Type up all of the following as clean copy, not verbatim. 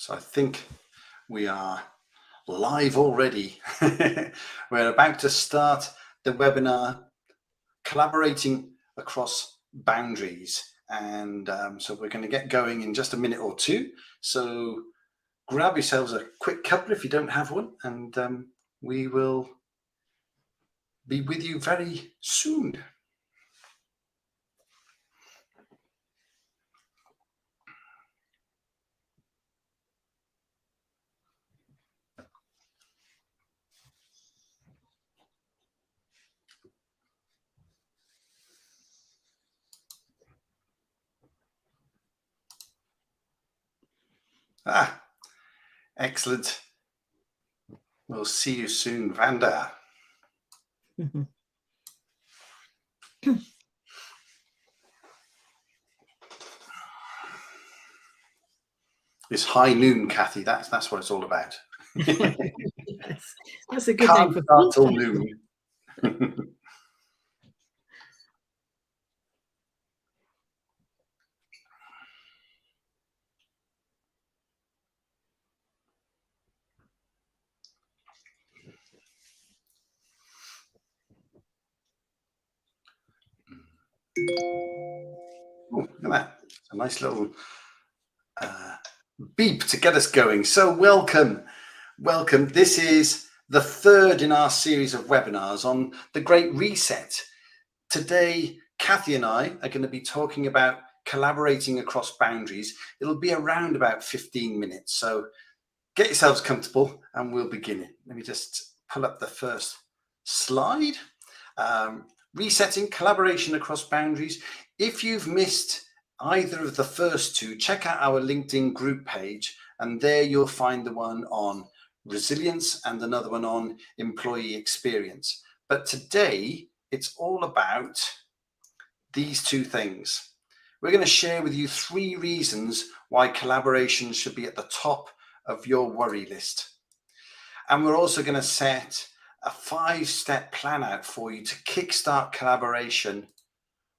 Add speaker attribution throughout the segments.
Speaker 1: So I think we are live already. We're about to start the webinar, Collaborating Across Boundaries. And so we're going to get going in just a minute or two. So grab yourselves a quick cuppa if you don't have one, and we will be with you very soon. Excellent. We'll see you soon, Vanda. It's high noon, Cathy. That's what it's all about.
Speaker 2: Yes, that's a good name for
Speaker 1: start till noon. Oh, look at that. It's a nice little beep to get us going. So welcome. This is the third in our series of webinars on the Great Reset. Today, Cathy and I are going to be talking about collaborating across boundaries. It'll be around about 15 minutes. So get yourselves comfortable and we'll begin it. Let me just pull up the first slide. Resetting, collaboration across boundaries. If you've missed either of the first two, check out our LinkedIn group page, and there you'll find the one on resilience and another one on employee experience. But today, it's all about these two things. We're going to share with you 3 reasons why collaboration should be at the top of your worry list. And we're also going to set a 5-step plan out for you to kickstart collaboration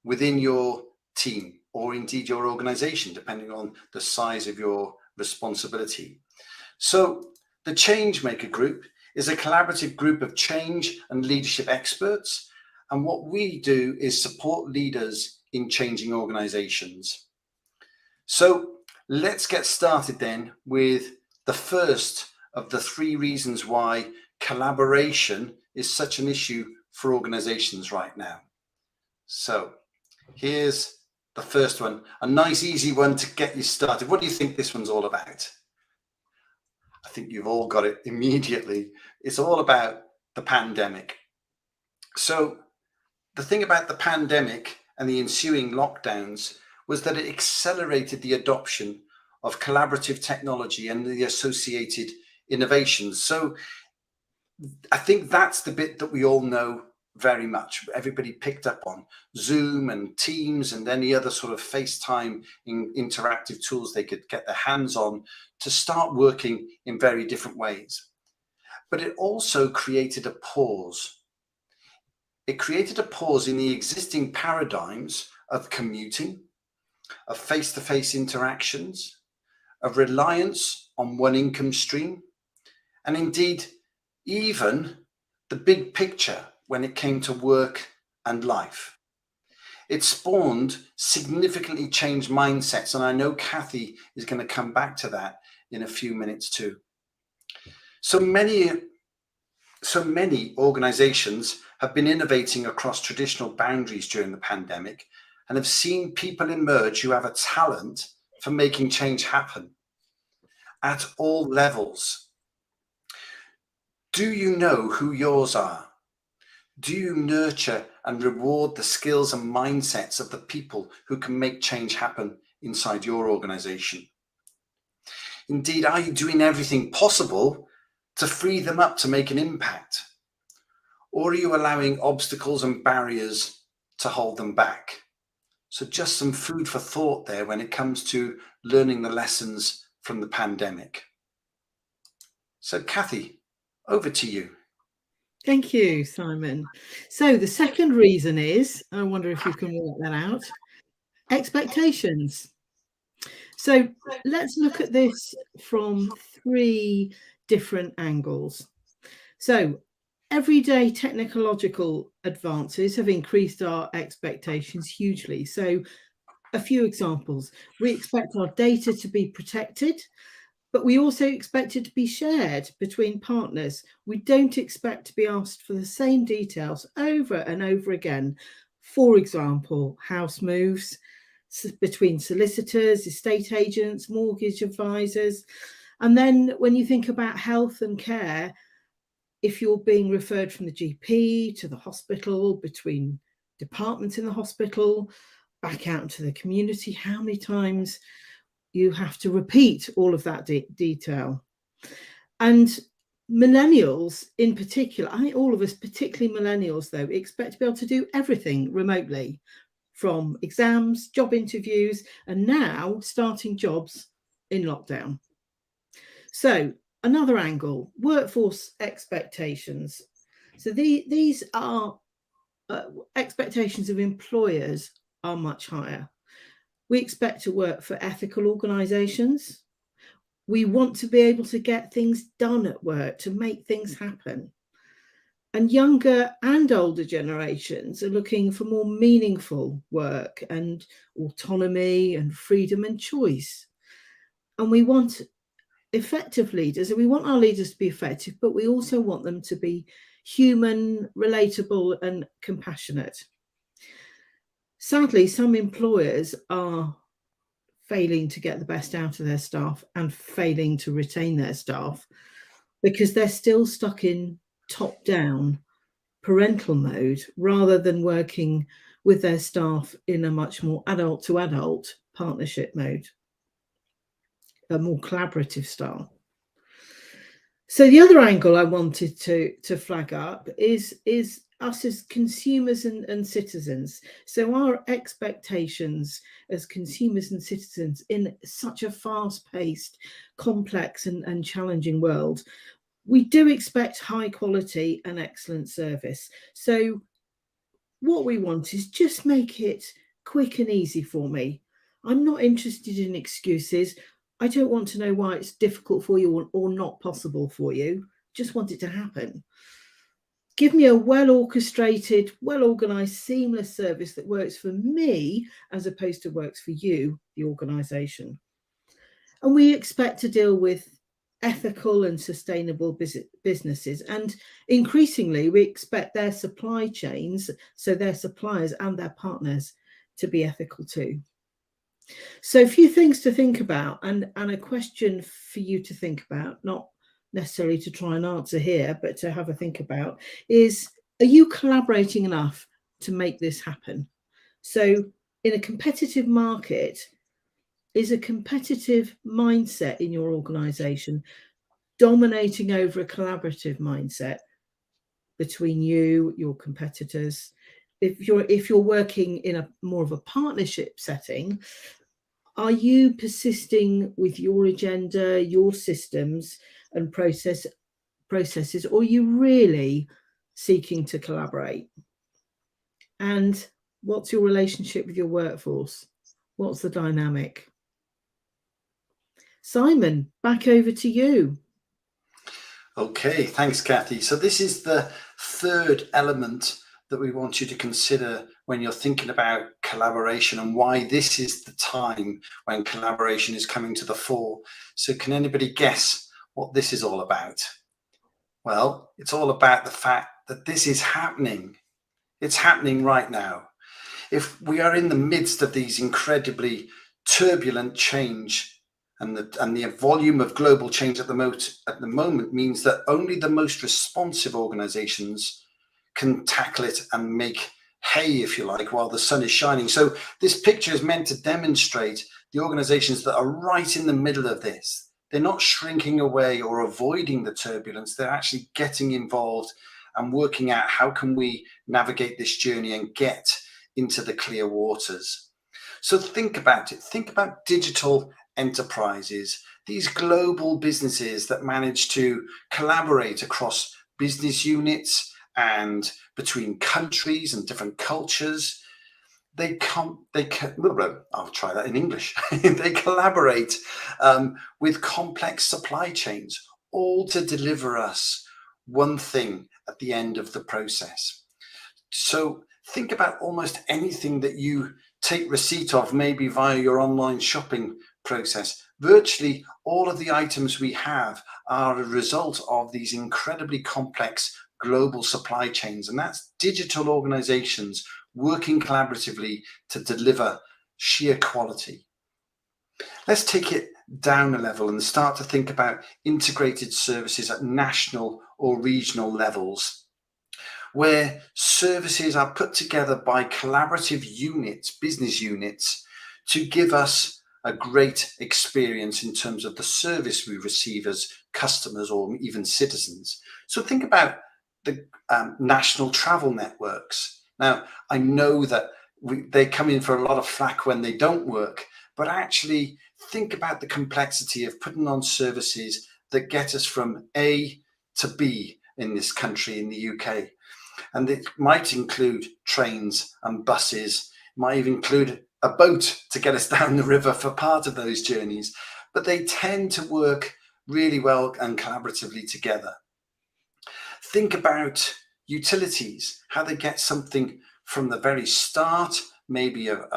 Speaker 1: within your team, or indeed your organization, depending on the size of your responsibility. So the Changemaker Group is a collaborative group of change and leadership experts. And what we do is support leaders in changing organizations. So let's get started then with the first of the 3 reasons why collaboration is such an issue for organizations right now. So here's the first one, a nice easy one to get you started. What do you think this one's all about? I think you've all got it immediately. It's all about the pandemic. So the thing about the pandemic and the ensuing lockdowns was that it accelerated the adoption of collaborative technology and the associated innovations. So I think that's the bit that we all know very much. Everybody picked up on Zoom and Teams and any other sort of FaceTime interactive tools they could get their hands on to start working in very different ways. But it also created a pause. It created a pause in the existing paradigms of commuting, of face-to-face interactions, of reliance on one income stream, and indeed, even the big picture when it came to work and life. It spawned significantly changed mindsets, and I know Cathy is going to come back to that in a few minutes too. So many organizations have been innovating across traditional boundaries during the pandemic and have seen people emerge who have a talent for making change happen at all levels. Do you know who yours are? Do you nurture and reward the skills and mindsets of the people who can make change happen inside your organization? Indeed, are you doing everything possible to free them up to make an impact? Or are you allowing obstacles and barriers to hold them back? So just some food for thought there when it comes to learning the lessons from the pandemic. So Cathy, over to you.
Speaker 2: Thank you, Simon. So the second reason is, I wonder if you can work that out, expectations. So let's look at this from 3 different angles. So everyday technological advances have increased our expectations hugely. So a few examples. We expect our data to be protected, but we also expect it to be shared between partners. We don't expect to be asked for the same details over and over again. For example, house moves between solicitors, estate agents, mortgage advisors. And then when you think about health and care, if you're being referred from the GP to the hospital, between departments in the hospital, back out into the community, how many times you have to repeat all of that detail. And millennials in particular, I think all of us, particularly millennials though, expect to be able to do everything remotely, from exams, job interviews, and now starting jobs in lockdown. So another angle, workforce expectations. So these are expectations of employers are much higher. We expect to work for ethical organisations. We want to be able to get things done at work, to make things happen. And younger and older generations are looking for more meaningful work and autonomy and freedom and choice. And we want effective leaders, and we want our leaders to be effective, but we also want them to be human, relatable, and compassionate. Sadly, some employers are failing to get the best out of their staff and failing to retain their staff because they're still stuck in top-down parental mode rather than working with their staff in a much more adult-to-adult partnership mode, a more collaborative style. So the other angle I wanted to flag up is us as consumers and citizens. So our expectations as consumers and citizens in such a fast-paced, complex and challenging world, we do expect high quality and excellent service. So what we want is just make it quick and easy for me. I'm not interested in excuses. I don't want to know why it's difficult for you or not possible for you. Just want it to happen. Give me a well-orchestrated, well-organised, seamless service that works for me as opposed to works for you, the organisation. And we expect to deal with ethical and sustainable businesses. And increasingly, we expect their supply chains, so their suppliers and their partners, to be ethical too. So a few things to think about and a question for you to think about, not necessarily to try and answer here, but to have a think about is, are you collaborating enough to make this happen? So in a competitive market, is a competitive mindset in your organisation dominating over a collaborative mindset between you, your competitors? If you're working in a more of a partnership setting, are you persisting with your agenda, your systems and processes, or are you really seeking to collaborate? And what's your relationship with your workforce? What's the dynamic? Simon, back over to you.
Speaker 1: Okay, thanks, Cathy. So this is the third element that we want you to consider when you're thinking about collaboration and why this is the time when collaboration is coming to the fore. So can anybody guess what this is all about? Well, it's all about the fact that this is happening. It's happening right now. If we are in the midst of these incredibly turbulent change, and the volume of global change at the moment means that only the most responsive organizations can tackle it and make hay, if you like, while the sun is shining. So this picture is meant to demonstrate the organizations that are right in the middle of this. They're not shrinking away or avoiding the turbulence. They're actually getting involved and working out how can we navigate this journey and get into the clear waters. So think about it. Think about digital enterprises, these global businesses that manage to collaborate across business units and between countries and different cultures. I'll try that in English. They collaborate with complex supply chains, all to deliver us one thing at the end of the process. So think about almost anything that you take receipt of, maybe via your online shopping process. Virtually all of the items we have are a result of these incredibly complex global supply chains, and that's digital organizations working collaboratively to deliver sheer quality. Let's take it down a level and start to think about integrated services at national or regional levels, where services are put together by collaborative units, business units, to give us a great experience in terms of the service we receive as customers or even citizens. So think about the national travel networks. Now, I know that they come in for a lot of flack when they don't work, but actually think about the complexity of putting on services that get us from A to B in this country, in the UK. And it might include trains and buses, might even include a boat to get us down the river for part of those journeys, but they tend to work really well and collaboratively together. Think about utilities, how they get something from the very start, maybe a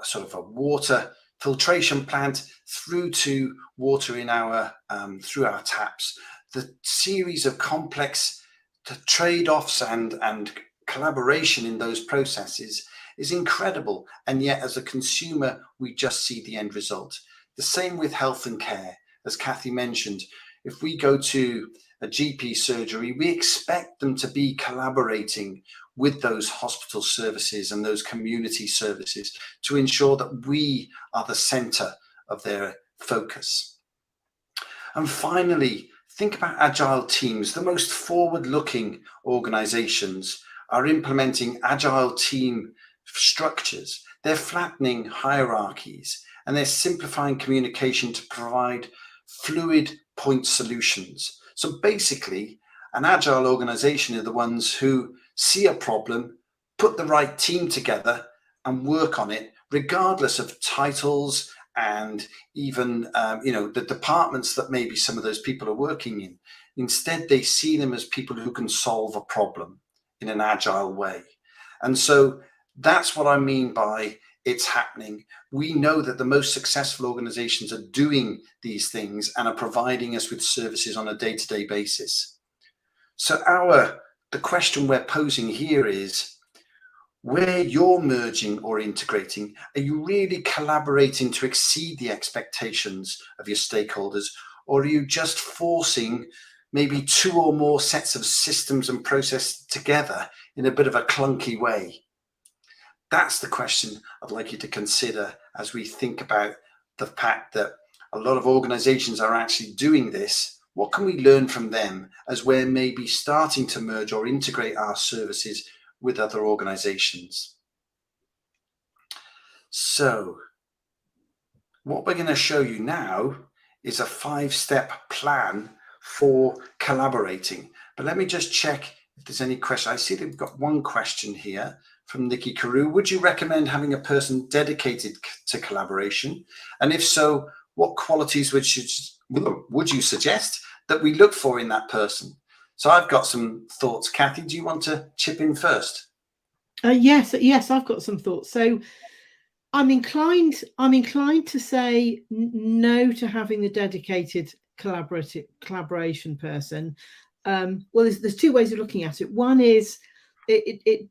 Speaker 1: sort of a water filtration plant through to water in our through our taps. The series of complex trade-offs and collaboration in those processes is incredible, and yet as a consumer we just see the end result. The same with health and care. As Cathy mentioned, if we go to a GP surgery, we expect them to be collaborating with those hospital services and those community services to ensure that we are the center of their focus. And finally, think about agile teams. The most forward-looking organizations are implementing agile team structures. They're flattening hierarchies and they're simplifying communication to provide fluid point solutions. So basically, an agile organization are the ones who see a problem, put the right team together and work on it, regardless of titles and even the departments that maybe some of those people are working in. Instead, they see them as people who can solve a problem in an agile way. And so that's what I mean by it's happening. We know that the most successful organizations are doing these things and are providing us with services on a day-to-day basis. So the question we're posing here is, where you're merging or integrating, are you really collaborating to exceed the expectations of your stakeholders, or are you just forcing maybe two or more sets of systems and processes together in a bit of a clunky way? That's the question I'd like you to consider as we think about the fact that a lot of organizations are actually doing this. What can we learn from them as we're maybe starting to merge or integrate our services with other organizations? So what we're going to show you now is a 5-step plan for collaborating. But let me just check if there's any question. I see that we've got one question here from Nikki Carew. Would you recommend having a person dedicated to collaboration? And if so, what qualities would you suggest that we look for in that person? So I've got some thoughts. Cathy, do you want to chip in first?
Speaker 2: Yes, I've got some thoughts. So I'm inclined to say no to having the dedicated collaboration person. Well, there's two ways of looking at it. One is it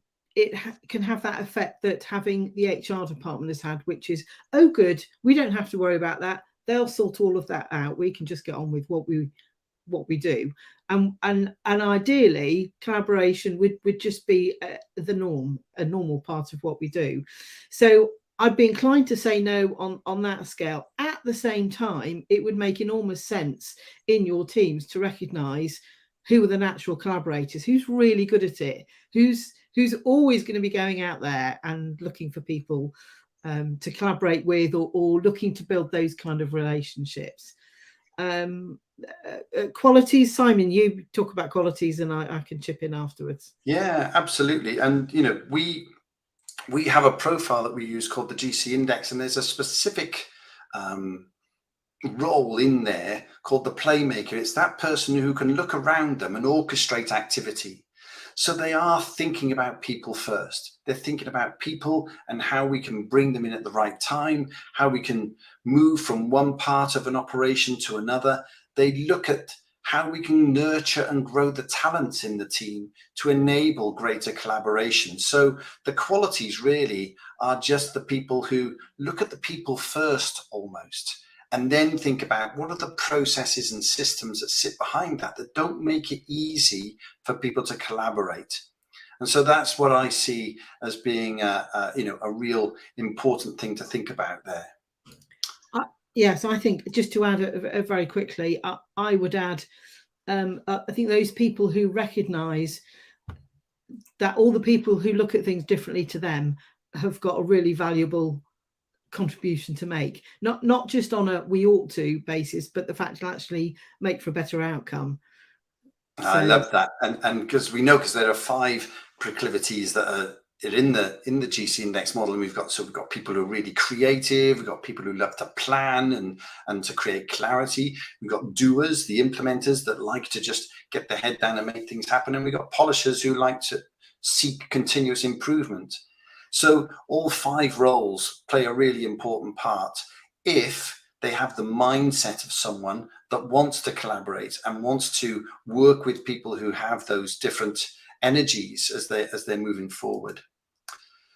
Speaker 2: can have that effect that having the HR department has had, which is, oh, good, we don't have to worry about that. They'll sort all of that out. We can just get on with what we do. And ideally, collaboration would just be the norm, a normal part of what we do. So I'd be inclined to say no on that scale. At the same time, it would make enormous sense in your teams to recognise who are the natural collaborators, who's really good at it, who's always going to be going out there and looking for people to collaborate with, or looking to build those kind of relationships. Qualities, Simon, you talk about qualities and I can chip in afterwards.
Speaker 1: Yeah, absolutely. And we have a profile that we use called the GC Index, and there's a specific role in there called the playmaker. It's that person who can look around them and orchestrate activity. So they are thinking about people first. They're thinking about people and how we can bring them in at the right time, how we can move from one part of an operation to another. They look at how we can nurture and grow the talents in the team to enable greater collaboration. So the qualities really are just the people who look at the people first almost, and then think about what are the processes and systems that sit behind that don't make it easy for people to collaborate. And so that's what I see as being a real important thing to think about there.
Speaker 2: Yes, I think just to add very quickly, I would add, I think those people who recognise that all the people who look at things differently to them have got a really valuable contribution to make, not just on a we ought to basis, but the fact to actually make for a better outcome.
Speaker 1: So, I love that, and because we know, because there are 5 proclivities that are in the GC Index model, and we've got people who are really creative, we've got people who love to plan and to create clarity, we've got doers, the implementers that like to just get their head down and make things happen, and we've got polishers who like to seek continuous improvement. So all 5 roles play a really important part if they have the mindset of someone that wants to collaborate and wants to work with people who have those different energies as they're moving forward.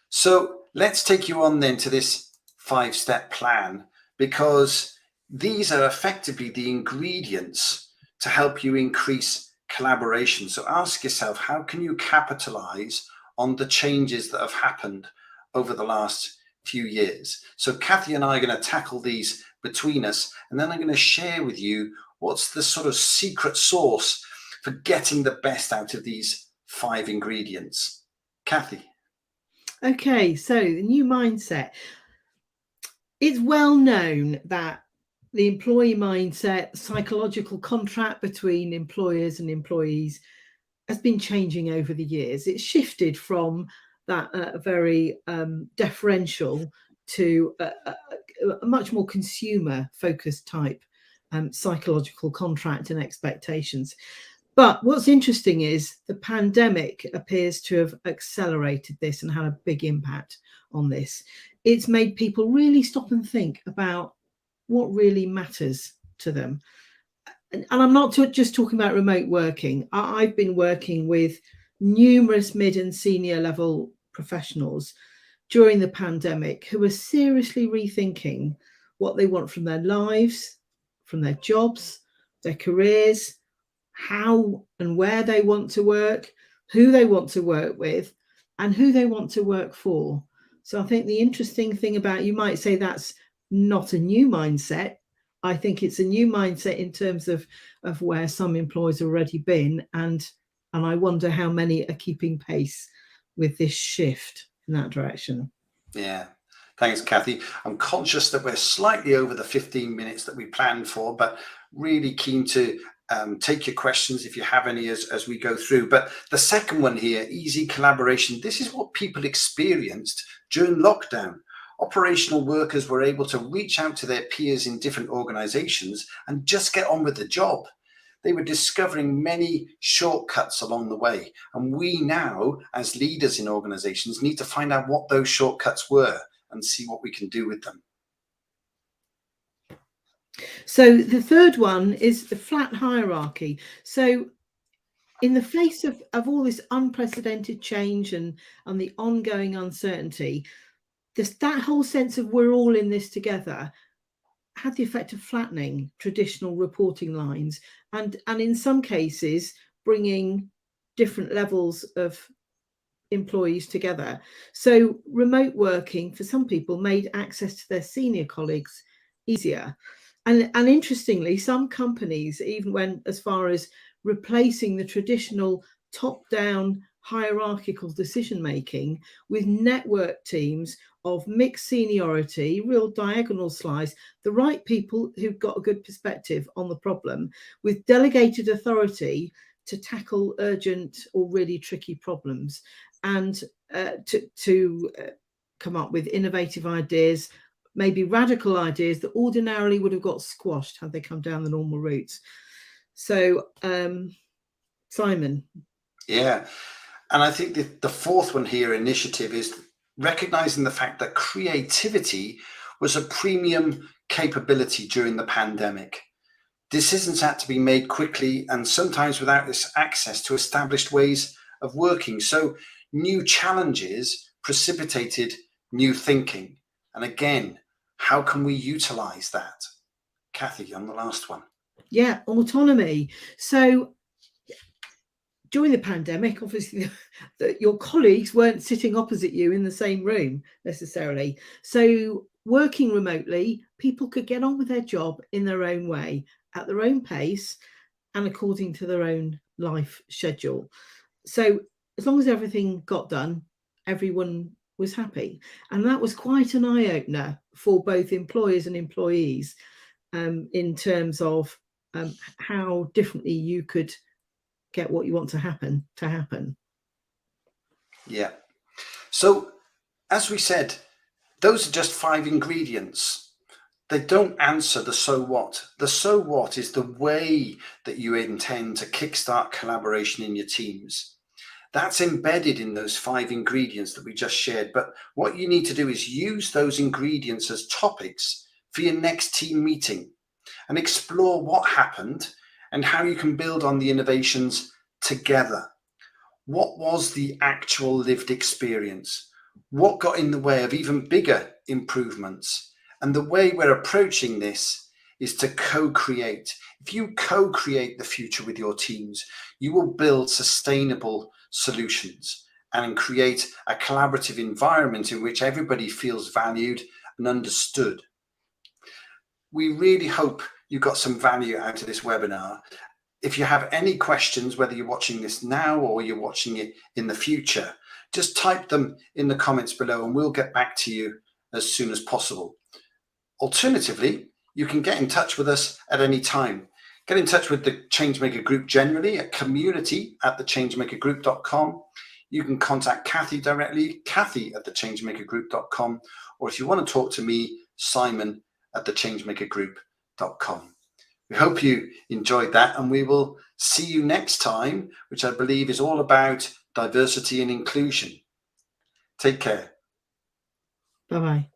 Speaker 1: So let's take you on then to this 5-step plan, because these are effectively the ingredients to help you increase collaboration. So ask yourself, how can you capitalize on the changes that have happened over the last few years? So Cathy and I are going to tackle these between us, and then I'm going to share with you what's the sort of secret sauce for getting the best out of these 5 ingredients. Cathy.
Speaker 2: Okay, so the new mindset. It's well known that the employee mindset, psychological contract between employers and employees, has been changing over the years. It's shifted from that very deferential to a much more consumer focused type psychological contract and expectations. But what's interesting is the pandemic appears to have accelerated this and had a big impact on this. It's made people really stop and think about what really matters to them. And I'm not just talking about remote working. I've been working with numerous mid and senior level professionals during the pandemic who are seriously rethinking what they want from their lives, from their jobs, their careers, how and where they want to work, who they want to work with, and who they want to work for. So I think the interesting thing about, you might say that's not a new mindset. I think it's a new mindset in terms of where some employers have already been, and I wonder how many are keeping pace with this shift in that direction.
Speaker 1: Yeah, thanks, Cathy. I'm conscious that we're slightly over the 15 minutes that we planned for, but really keen to take your questions if you have any as we go through. But the second one here, easy collaboration. This is what people experienced during lockdown. Operational workers were able to reach out to their peers in different organizations and just get on with the job. They were discovering many shortcuts along the way. And we now, as leaders in organizations, need to find out what those shortcuts were and see what we can do with them.
Speaker 2: So the third one is the flat hierarchy. So in the face of all this unprecedented change and the ongoing uncertainty, that whole sense of we're all in this together had the effect of flattening traditional reporting lines and in some cases bringing different levels of employees together. So remote working for some people made access to their senior colleagues easier. And interestingly, some companies even went as far as replacing the traditional top-down hierarchical decision-making with network teams of mixed seniority, real diagonal slice, the right people who've got a good perspective on the problem, with delegated authority to tackle urgent or really tricky problems, and to come up with innovative ideas, maybe radical ideas that ordinarily would have got squashed had they come down the normal routes. So, Simon.
Speaker 1: Yeah. And I think the fourth one here, initiative, is recognizing the fact that creativity was a premium capability during the pandemic. Decisions had to be made quickly and sometimes without this access to established ways of working. So new challenges precipitated new thinking. And again, how can we utilize that? Cathy, on the last one.
Speaker 2: Yeah, autonomy. So during the pandemic, obviously, your colleagues weren't sitting opposite you in the same room necessarily. So working remotely, people could get on with their job in their own way, at their own pace, and according to their own life schedule. So as long as everything got done, everyone was happy. And that was quite an eye-opener for both employers and employees, in terms of how differently you could get what you want to happen.
Speaker 1: Yeah. So as we said, those are just 5 ingredients. They don't answer the so what. The so what is the way that you intend to kickstart collaboration in your teams. That's embedded in those 5 ingredients that we just shared. But what you need to do is use those ingredients as topics for your next team meeting and explore what happened and how you can build on the innovations together. What was the actual lived experience? What got in the way of even bigger improvements? And the way we're approaching this is to co-create. If you co-create the future with your teams, you will build sustainable solutions and create a collaborative environment in which everybody feels valued and understood. We really hope you got some value out of this webinar. If you have any questions, whether you're watching this now or you're watching it in the future, just type them in the comments below and we'll get back to you as soon as possible. Alternatively, you can get in touch with us at any time. Get in touch with the Changemaker Group generally at community@thechangemakergroup.com. You can contact Cathy directly, Cathy@thechangemakergroup.com, or if you want to talk to me, Simon@thechangemakergroup.com. We hope you enjoyed that, and we will see you next time, which I believe is all about diversity and inclusion. Take care.
Speaker 2: Bye-bye.